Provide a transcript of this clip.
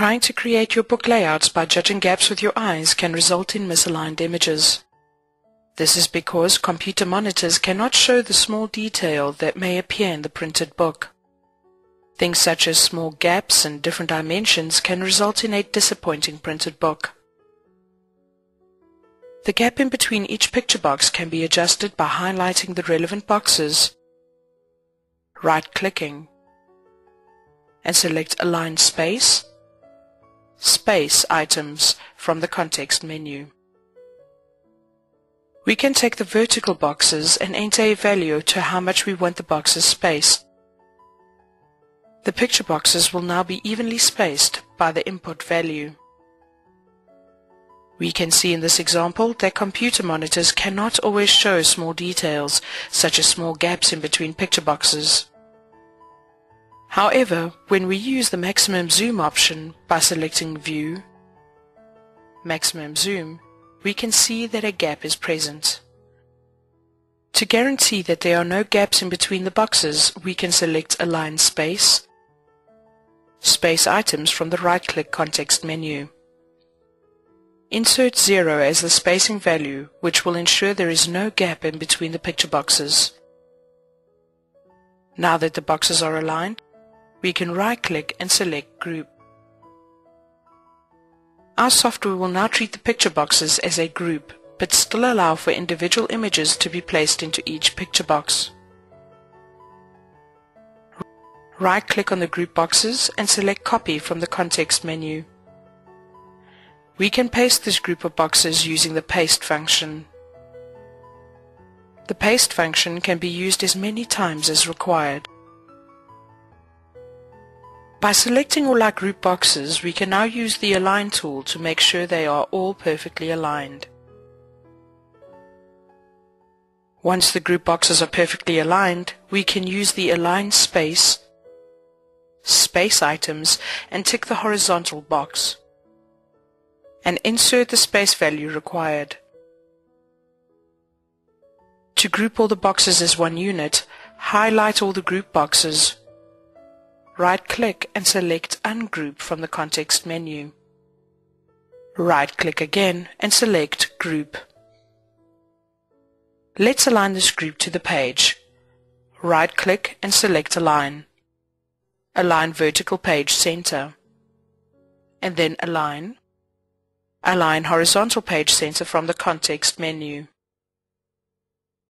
Trying to create your book layouts by judging gaps with your eyes can result in misaligned images. This is because computer monitors cannot show the small detail that may appear in the printed book. Things such as small gaps and different dimensions can result in a disappointing printed book. The gap in between each picture box can be adjusted by highlighting the relevant boxes, right-clicking, and select Align Space, Space Items from the context menu. We can take the vertical boxes and enter a value to how much we want the boxes spaced. The picture boxes will now be evenly spaced by the input value. We can see in this example that computer monitors cannot always show small details, such as small gaps in between picture boxes. However, when we use the maximum zoom option by selecting View, Maximum Zoom, we can see that a gap is present. To guarantee that there are no gaps in between the boxes, we can select Align Space, Space Items from the right-click context menu. Insert 0 as the spacing value, which will ensure there is no gap in between the picture boxes. Now that the boxes are aligned, we can right-click and select Group. Our software will now treat the picture boxes as a group, but still allow for individual images to be placed into each picture box. Right-click on the group boxes and select Copy from the context menu. We can paste this group of boxes using the Paste function. The Paste function can be used as many times as required. By selecting all our group boxes, we can now use the Align tool to make sure they are all perfectly aligned. Once the group boxes are perfectly aligned, we can use the Align Space, Space Items, and tick the horizontal box, and insert the space value required. To group all the boxes as one unit, highlight all the group boxes, right-click and select Ungroup from the context menu. Right-click again and select Group. Let's align this group to the page. Right-click and select Align. Align Vertical Page Center, and then Align Horizontal Page Center from the context menu.